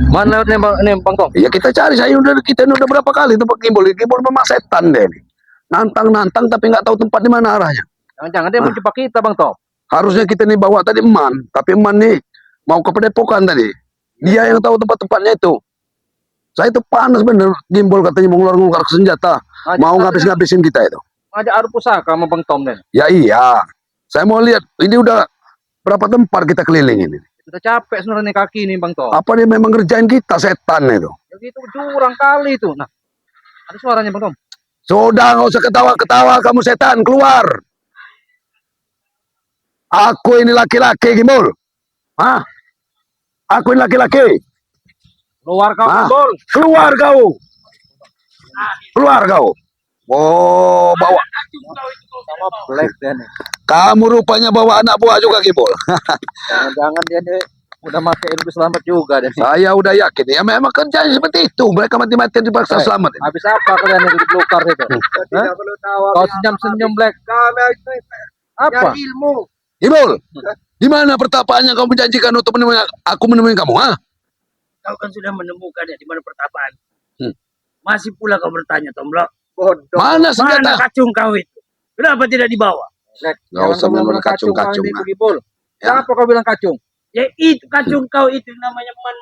Mana lewat nih Bang Tom? Ya kita cari, kita udah berapa kali tempat gimbal. Gimbal memang setan deh ini. Nantang tapi nggak tahu tempat di mana arahnya. Jangan-jangan dia mau jebak kita Bang Tom. Harusnya kita nih bawa tadi Eman, tapi Eman nih mau ke Padepokan tadi. Dia yang tahu tempat-tempatnya itu. Saya itu panas bener, gimbal katanya mau ngeluar senjata, mau ngabis-ngabisin kita itu. Ngajak adu pusaka sama Bang Tom nih. Ya iya, saya mau lihat ini udah berapa tempat kita keliling ini. Udah capek sebenarnya kaki nih Bang Tom. Apa dia memang ngerjain kita, setan itu? Ya gitu curang kali itu. Nah, ada suaranya Bang Tom. Sudah, nggak usah ketawa-ketawa kamu setan, keluar. Aku ini laki-laki, gimbal. Hah? Aku ini laki-laki. Keluar kau gimbal. Keluar kau. Keluar kau. Oh, bawa. Sama Black dia nih. Kamu rupanya bawa anak buah juga, gimbal. Jangan dia nih udah pakai ilmu selamat juga deh. Saya udah yakin ya, memang kerjanya seperti itu. Mereka mati-matian dipaksa selamat. Habis apa kalian yang pelukar itu? Tidak perlu tahu. Kau senyum-senyum Black. Apa? Ilmu. Gimbal, di mana pertapaannya kamu menjanjikan untuk menemui aku menemui kamu? Ha? Kau kan sudah menemukannya di mana pertapaan. Masih pula kau bertanya, Tomblok. Bodoh. Mana senjata? Mana kacung kau itu? Kenapa tidak dibawa? Black, Nggak usah bilang kacung-kacung. Siapa kau bilang kacung? Ya itu kacung kau itu namanya Man.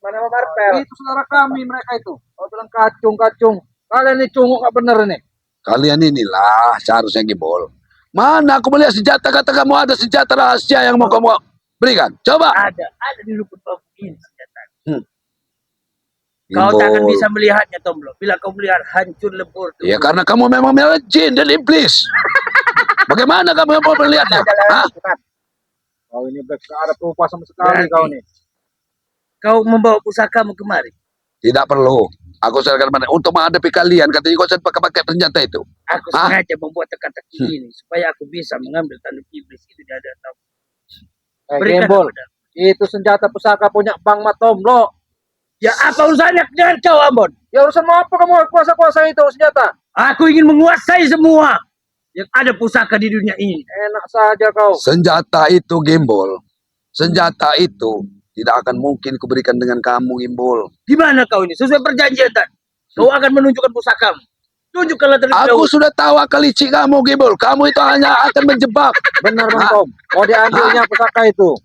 Mana Marpel? Itu saudara kami mereka itu. Kau bilang kacung. Kalian ini cunguk gak bener ini. Kalian inilah seharusnya gimbal. Mana aku melihat senjata, kata kamu ada senjata rahasia yang mau kamu berikan. Coba. Ada di luput bambu ini senjata. Kau takkan bisa melihatnya, Tomblok. Bila kau melihat hancur lebur. Ya karena kamu memang melihat jin dan iblis. Bagaimana kamu mau melihatnya? Kau ini Black ada perupa sama sekali kau nih. Kau membawa pusakamu kemari. Tidak perlu. Aku serahkan untuk menghadapi kalian. Katanya kau pakai senjata itu. Aku sengaja membuat teka-teki ini supaya aku bisa mengambil tanduk iblis itu dari atas. Gimbal, itu senjata pusaka punya Bang Tomblok. Ya apa urusannya dengan kau, Ambon? Ya urusan mau apa kamu kuasa-kuasa itu senjata? Aku ingin menguasai semua yang ada pusaka di dunia ini. Enak saja kau. Senjata itu, gimbal. Senjata itu tidak akan mungkin kuberikan dengan kamu, gimbal. Gimana kau ini? Sesuai perjanjian tadi. Kau akan menunjukkan pusakamu. Tunjukkanlah terlebih dahulu. Aku sudah tahu akal licik kamu, gimbal. Kamu itu hanya akan menjebak. Benar Bang Tom. Kau diambilnya pusaka itu.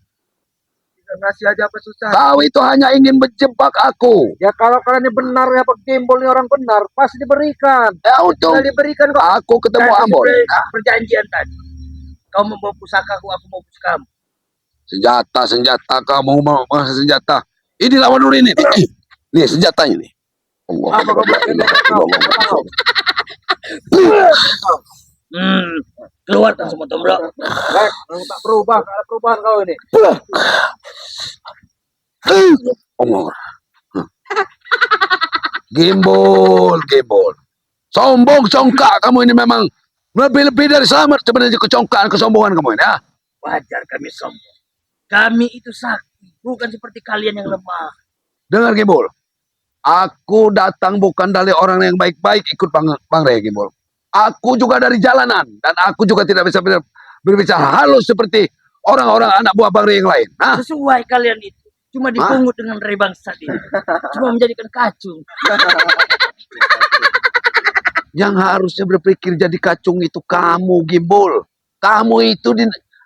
Ngasih aja apa susah. Kau itu hanya ingin menjebak aku. Ya kalau kalian ini benar ya Pak Gimbal ini orang benar, pasti diberikan. Ya untuk diberikan kok. aku ketemu Ambon. Perjanjian tadi. Kau membawa pusakaku, aku mau pusakamu. Senjata kamu mau senjata. Ini lawan dulu ini. Nih senjatanya nih. Keluarkan semua Tomblok. Baik, tak berubah, ada perubahan kau ini. Gimbal. Sombong congkak kamu ini memang lebih dari selamat sebenarnya kecongkakan kesombongan kamu ini ya. Wajar kami sombong. Kami itu sakti, bukan seperti kalian yang lemah. Dengar Gimbal. Aku datang bukan dari orang yang baik-baik ikut Bang Rey, Gimbal. Aku juga dari jalanan dan aku juga tidak bisa berbicara halus seperti orang-orang anak buah Bang Rey yang lain. Hah? Sesuai kalian itu. Cuma dipungut dengan Rey bangsa ini. Cuma menjadikan kacung. Yang harusnya berpikir jadi kacung itu kamu, Gimbal. Kamu itu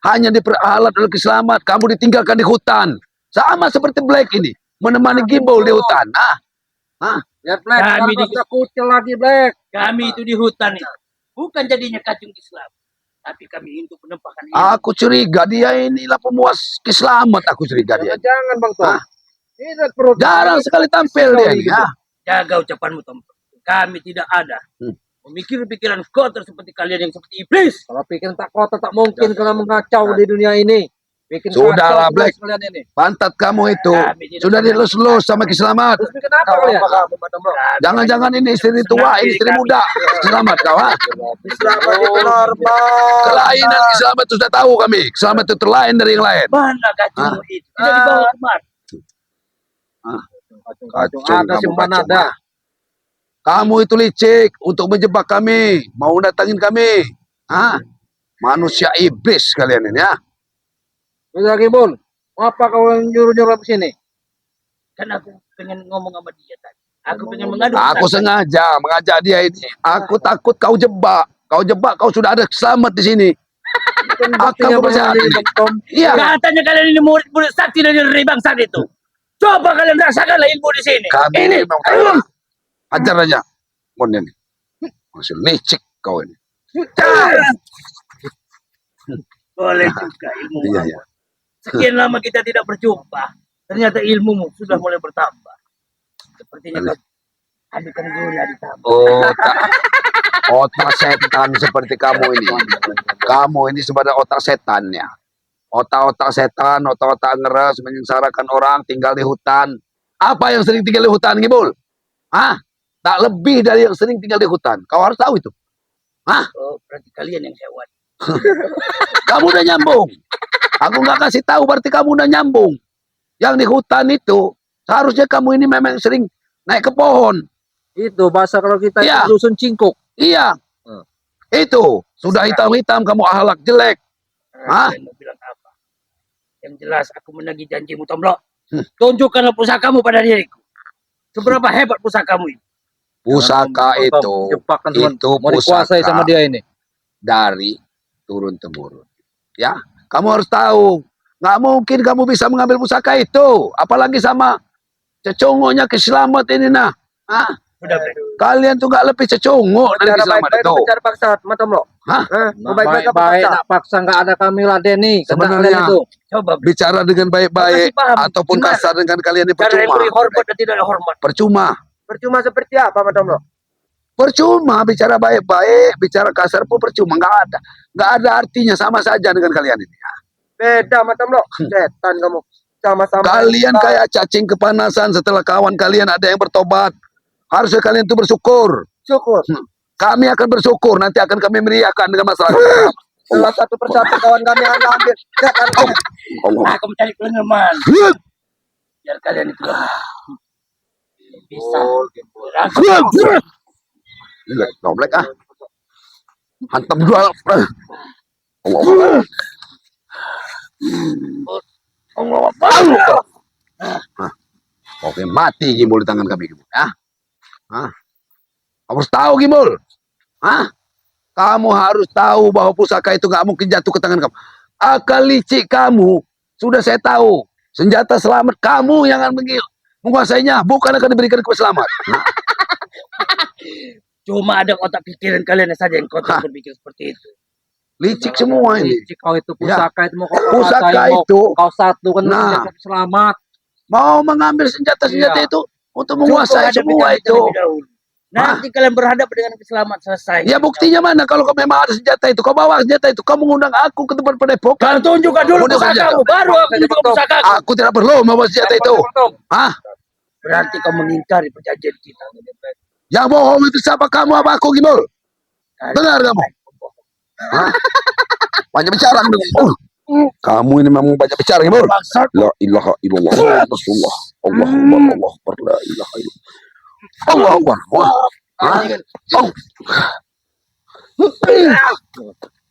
hanya diperalat oleh keselamat. Kamu ditinggalkan di hutan. Sama seperti Black ini. Menemani Gimbal di hutan. Ya Black, kami kucil lagi Black. Kami itu di hutan itu. Bukan jadinya kacung Islam. Tapi kami untuk menempahkan ini. Aku curiga dia inilah pemuas keselamat. Aku curiga dia. Jangan Bang Tom. Jarang sekali tampil dia ini. Jaga ucapanmu Tom. Kami tidak ada. Memikir pikiran kotor seperti kalian yang seperti iblis. Kalau pikiran tak kotor tak mungkin kalian mengacau di dunia ini. Sudahlah Black, pantat kamu itu sudah dilus-lus sama Kiselamat. Jangan-jangan ini istri tua, ini istri muda. Kiselamat kau, ha? Kiselamat itu normal. Kelainan Kiselamat itu sudah tahu kami. Kiselamat itu terlain dari yang lain. Mana kacung itu? Tidak dibawa kemari. Kacung ada kamu, mana ada. Kamu itu licik untuk menjebak kami, mau datangin kami. Manusia iblis kalian ini, ya. Udah Gimbal, apa kau nyuruh-nyuruh ke sini? Kan aku pengen ngomong sama dia tadi. Aku pengen mengadu. Aku pusaka. sengaja mengajak dia ini. Aku takut kau jebak. Kau jebak, kau sudah ada selamat di sini. Buktinya Akan bahwa bersama. Bang Tom. Iya. Katanya kalian ini murid-murid sakti dari Rai Bangsat itu. Coba kalian rasakanlah ilmu di sini. Kami Ini. memang ajar aja. Mon ini. Masih licik kau ini. Boleh juga ilmu. Iya, iya. Sekian lama kita tidak berjumpa. Ternyata ilmumu sudah mulai bertambah. Sepertinya kau adukan gula ditambah. Otak setan seperti kamu ini. Kamu ini sebenarnya otak setannya. Otak-otak setan, otak-otak ngeres, menyengsarakan orang, tinggal di hutan. Apa yang sering tinggal di hutan, Gibul? Hah? Tak lebih dari yang sering tinggal di hutan. Kau harus tahu itu. Hah? Oh, berarti kalian yang hewan. Kamu udah nyambung. Aku nggak kasih tahu berarti kamu udah nyambung. Yang di hutan itu, seharusnya kamu ini memang sering naik ke pohon. Itu bahasa kalau kita Iya. itu dusun cingkuk. Iya. Itu. Sudah hitam-hitam kamu ahlak jelek. Hah? Kalian mau bilang apa? Yang jelas aku menagih janjimu, Tomlo. Tunjukkanlah pusakamu pada diriku. Seberapa hebat pusakamu ini. Pusaka Bang Tom, itu, jebakan teman. itu Mau dikuasai sama pusaka dia ini. dari turun-temurun. Ya, kamu harus tahu. Nggak mungkin kamu bisa mengambil pusaka itu. Apalagi sama cecongoknya Kiselamat ini nah. Hah? Sudah, Kalian tuh nggak lebih cecongok dari Kiselamat itu. Bicara paksa, Matom lo. Hah? Mau baik-baik apa Baik-baik, paksa? nak paksa nggak ada kami ladeni. Sebenarnya itu. coba bicara dengan baik-baik Makasih, paham. ataupun Gimana? kasar dengan kalian ini cara yang percuma. beri hormat dan tidak ada hormat. Percuma. Percuma seperti apa, Matom lo? Percuma bicara baik-baik, bicara kasar pun percuma, nggak ada artinya, sama saja dengan kalian ini. Beda, Matom lo. Setan kamu. Sama-sama. Kalian kayak cacing kepanasan setelah kawan kalian ada yang bertobat. Harusnya kalian tuh bersyukur. Syukur. Kami akan bersyukur, nanti akan kami meriahkan dengan masalah. Salah satu persatu kawan kami Anda ambil. Setan kamu. Allah. Aku mencari kelengaman. Biar kalian itu lemah. Bisa. Lihat, nomlek ah. Hantam dua. Allah. Oke, mati Gimbul di tangan kami, Gimbul. Ya? Hah? Kamu harus tahu, Gimbul. Hah? Kamu harus tahu bahwa pusaka itu nggak mungkin jatuh ke tangan kamu. Akal licik kamu sudah saya tahu. Senjata selamat kamu yang akan menguasainya, bukan akan diberikan ke selamat. Nah, Cuma ada otak pikiran kalian saja yang kotor berpikir seperti itu. licik semua ini. Kau itu pusaka itu mau kau Pusaka kuasai, mau itu. kau satu kan Nah. selamat. Mau mengambil senjata-senjata Iya. itu untuk menguasai Cukup semua hadapi kami itu. terlebih dahulu. Nanti kalian berhadapan dengan keselamat selesai. Ya buktinya mana kalau kau memang ada senjata itu, kau bawa senjata itu, kau mengundang aku ke tempat padepokan. Kalian tunjukkan dulu Udah pusakamu, senjata. baru aku tunjukkan pusakaku. Aku tidak perlu membawa senjata itu. Hah? Berarti kau mengingkari perjanjian kita. Yang bohong itu siapa, kamu apa aku, Gimbul? Dengar kamu. Hah? Banyak bicara kamu. Oh. Kamu ini memang banyak bicara, Gimbul. La ilaha illallah. Rasulullah. Allahu Akbar. Allahu Akbar. La ilaha illallah. Allahu Akbar. Wah. Hah? Oh.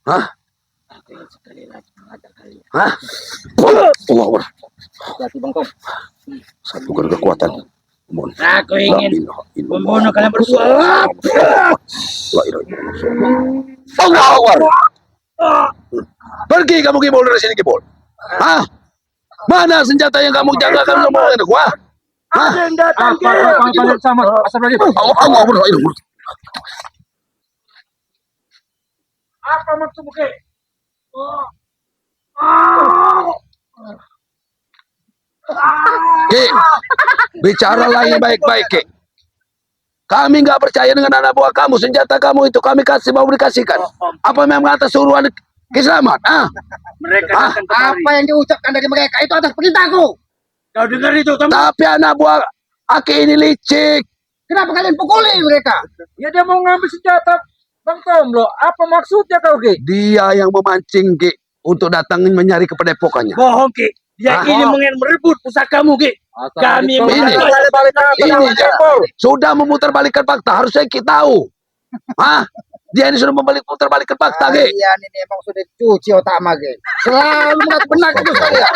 Hah? Sekali lagi mengajak kalian. Hah? Allahu Akbar. Berarti Bang Tom. Satukan kekuatan. Mohon. Aku La ingin ilaha illallah. membunuh kalian berdua. La ilaha illallah. Allahu Akbar. Pergi kamu, Gimbul, dari sini, Gimbul. Hah? Mana senjata yang kamu jaga kamu ngomongin aku? Hah? Hah? Apa kalian sama? Astagfirullahaladzim. Allah Akbar. Apa maksudmu ke? Ki, bicaralah yang baik-baik, Ki. Kami nggak percaya dengan anak buah kamu. Senjata kamu itu kami kasih, mau dikasihkan. Apa memang atas suruhan Ki Slamet? Ah? Mereka Hah? datang kemari. Apa yang diucapkan dari mereka itu atas perintahku. Kau dengar itu, Tom? Tapi anak buah Aki ini licik. Kenapa kalian pukuli mereka? Ya dia mau ngambil senjata Bang Tom lo. Apa maksudnya kau Ki? Dia yang memancing, Ki, untuk datangin menyari ke padepokannya. Bohong, Ki. Dia Hah? ini ingin merebut pusakamu, Ki. Kami Ini. mengaku Ini dia. Sudah memutarbalikkan fakta. Harusnya kita tahu. Hah? Dia ini sudah memutarbalikkan fakta, Ki. Kalian ini emang sudah cuci otak mage. Selalu mengaku benar itu saya.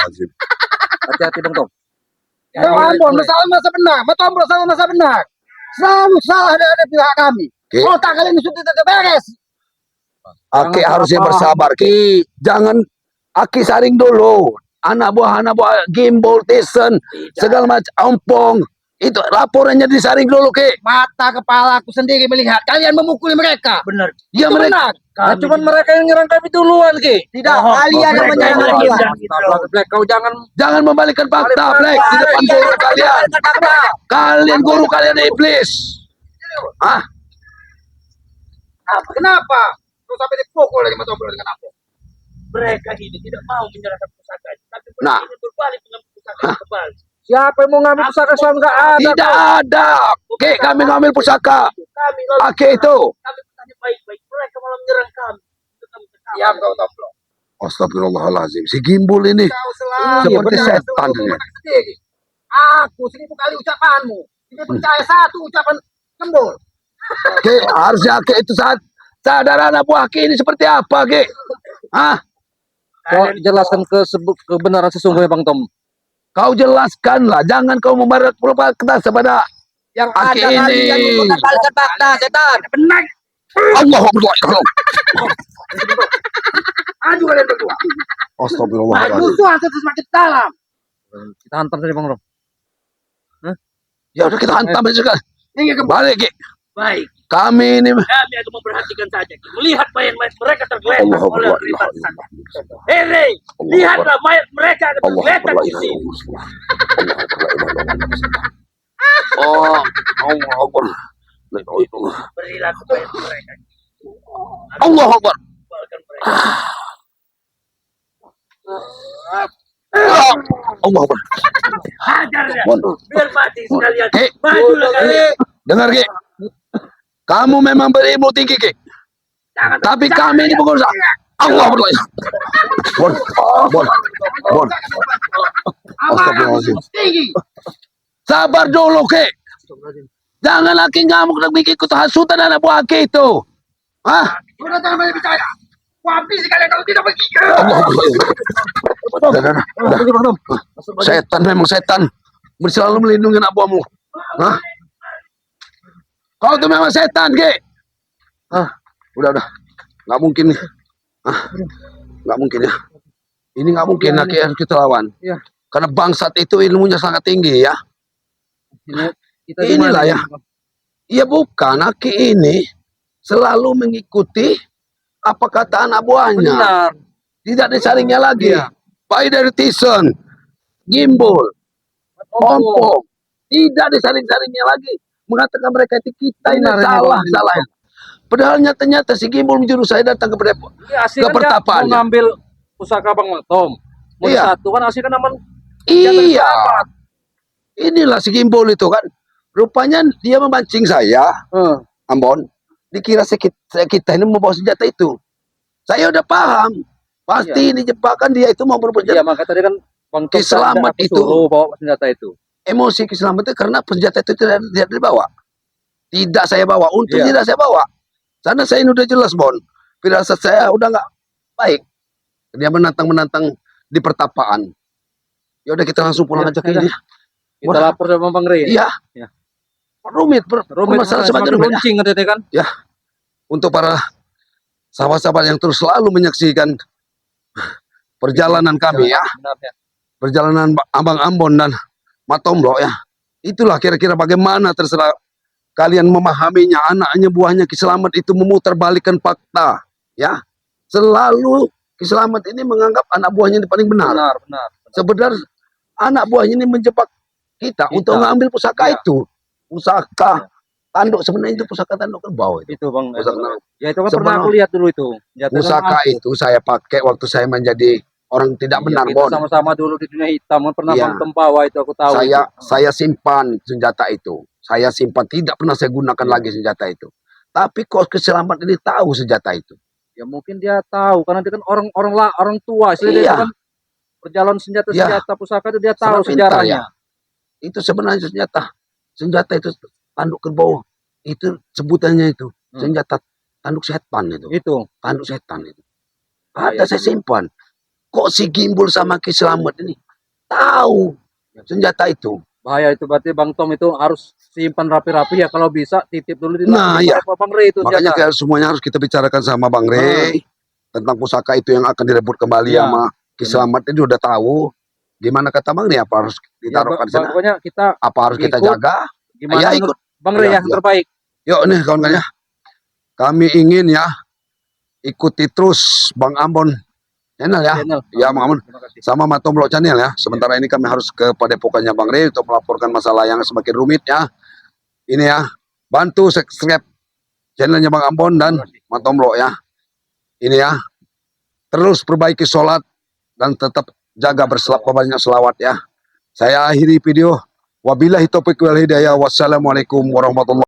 Hati-hati Bang Tom. Ambon masalah masa benar, Matombro sama masa benar. Selalu salah ada pihak kami. Ki, Otak kalian sudah tidak beres. Aki Jangan harusnya salah paham, bersabar, Ki. Jangan Aki saring dulu. Anak buah Gimbal, Tyson, segala macam, Ompong. Itu laporannya disaring dulu, Ki. Mata kepala aku sendiri melihat kalian memukuli mereka. Benar. Ya Itu mereka. benar. Nah, cuman mereka yang nyerang kami duluan, Ki. Tidak, Oh, kalian yang mereka menyerang yang duluan. menyerang gitu. Black, kau jangan Jangan membalikan fakta, Black. Di depan guru kalian. Kalian guru kalian iblis. Ah, Kenapa? Terus sampai dipukul lagi Matombro dengan apa? Mereka ini tidak mau menyerahkan pusaka, tapi mereka Nah. ini berbalik mengambil pusaka kembali. siapa yang mau ngambil pusaka selama nggak ada? tidak ada. Ki, kami ngambil pusaka. Kami lalu Aki itu. kami bertanya baik-baik, mereka malah menyerang kami. Diam kau Tombro. Astagfirullahaladzim. Si Gimbal ini. Kau selalu Seperti benar, setan selalu ini. benar sendiri. Aku 1000 kali ucapanmu. Tidak percaya satu ucapan Gembul. Ki, harusnya Ki itu sadar anak buah Ki ini seperti apa, Ki? Ah, Kau jelaskan kebenaran sesungguhnya Bang Tom. kau jelaskanlah. Jangan kau membarat kita kepada Yang Aki ada kalian ini. yang membatalkan fakta setan. Benar. Allah Akbar. Aju kalian berdua. Astagfirullahaladzim. Musuhan terus semakin dalam. Kita hantam saja Bang Rom. Ya udah kita hantam aja kan. Ini Balik, Ki. Baik, Kami ini kami akan memperhatikan saja. Melihat mayat-mayat mereka tergeletak Allah oleh Akbar. keribat sana. Hei, lihatlah mayat mereka akan Allah tergeletak Akbar. di sini. Oh, Allah Akbar. La ilaha illallah. Berilah mayat mereka. Allah Akbar. Kembalikan mereka. Allah Akbar. Hajarnya. Bon. Biar mati sekalian. Ki, Majulah kalian. dengar, Ki. Kamu memang berilmu tinggi, Ki. Jangan Tapi kami ini pengusaha. Allah Akbar. Bon, bon, bon. Astagfirullahaladzim. tinggi. Sabar dulu, Ki. Jangan lagi ngamuk dan bikin ikut hasutan anak buah Ki itu. Hah? Sudah jangan banyak bicara. Habis kalian kalau tidak pergi. Allah Akbar. Setan memang setan. Selalu melindungi anak buahmu. Hah? Kau tuh memang setan, Ki. Udah. Nggak mungkin nih. Nggak mungkin ya. Ini nggak mungkin Ki harus kita lawan. Iya. Karena bangsat itu ilmunya sangat tinggi ya. Kita Inilah ya. Iya bukan, Aki ini selalu mengikuti apa kata anak buahnya. Benar. Tidak disaringnya lagi. Iya. Baik dari Tyson, Gimbal, Ompong. Tidak disaring-saringnya lagi. Mengatakan mereka itu kita ini Benar, ini salah. Bang. Padahal nyata-nyata si Gimbal menyuruh saya datang kepada Asli kan dia mau pertapaannya. ngambil pusaka Bang Tom. Mau Iya. satu kan asli kan aman. Iya. Inilah si Gimbal itu kan. Rupanya dia memancing saya, Ambon. Dikira kita ini membawa senjata itu. Saya udah paham. Pasti ini jebakan dia itu mau berbuat Iya, maka tadi kan Bang Tom Ki Selamat aku itu. suruh bawa senjata itu. emosi keselamatan karena senjata itu tidak dibawa. Tidak saya bawa, untung Iya. tidak saya bawa. Karena saya ini udah jelas, Bon. Firasat saya udah nggak baik. Dia menantang di pertapaan. Ya udah kita langsung pulang Iya, aja ke iya. ini. Kita Wah. lapor sama Bang Rey. Iya. Iya. Rumit, masalah semakin rumit. runcing katanya kan. Untuk para sahabat-sahabat yang terus selalu menyaksikan perjalanan kami ya. Benar ya. Perjalanan Abang Ambon dan Matombro ya. Itulah kira-kira bagaimana terserah kalian memahaminya. Anaknya buahnya Ki Selamat itu memutarbalikkan fakta ya. Selalu Ki Selamat ini menganggap anak buahnya ini paling benar. Benar. Sebenarnya anak buahnya ini menjebak kita untuk mengambil pusaka Iya. itu. Pusaka tanduk sebenarnya itu pusaka tanduk kerbau itu. Itu Bang. Pusaka, Ya itu kan Sebenarnya- pernah aku lihat dulu itu. Senjata pusaka kan itu saya pakai waktu saya menjadi orang tidak Iya, benar, kita Bon. sama-sama dulu di dunia hitam kan pernah Iya. Bang Tom bawa itu aku tahu. Saya simpan senjata itu. Saya simpan, tidak pernah saya gunakan lagi senjata itu. Tapi kok Ki Selamat ini tahu senjata itu. Ya mungkin dia tahu karena dia kan orang tua sih Iya. dia kan perjalanan senjata pusaka itu dia tahu Sangat pintar, sejarahnya. Itu sebenarnya senjata itu tanduk kerbau. Itu sebutannya itu. Senjata tanduk setan itu. Itu. Tanduk setan itu. Ah, Ada iya. saya simpan. Kok si Gimbal sama Ki Selamat ini tahu senjata itu. Bahaya itu, berarti Bang Tom itu harus simpan rapi-rapi ya, kalau bisa titip dulu di Nah, iya. Bang Rey itu Makanya senjata. semuanya harus kita bicarakan sama Bang Rey tentang pusaka itu yang akan direbut kembali Iya, sama Ki Slamet. Dia udah tahu gimana kata Bang Rey, apa harus Ya, ditaruhkan sana, pokoknya kita apa harus kita ikut, jaga. gimana Ya, menurut ikut. Bang Rey Iya, yang iya. terbaik. Yuk nih kawan-kawan ya, kami ingin ya ikuti terus Bang Ambon channel ya, Channel. ya Bang Ambon, Terima kasih. sama Matomblo channel ya. Sementara ini kami harus ke padepokannya Bang Rey untuk melaporkan masalah yang semakin rumit ya. Ini ya, bantu subscribe channelnya Bang Ambon dan Matomblo ya. Ini ya, terus perbaiki sholat dan tetap jaga berselapa banyak selawat ya. Saya akhiri video. Wabillahi taufiq wal hidayah. Wassalamualaikum warahmatullahi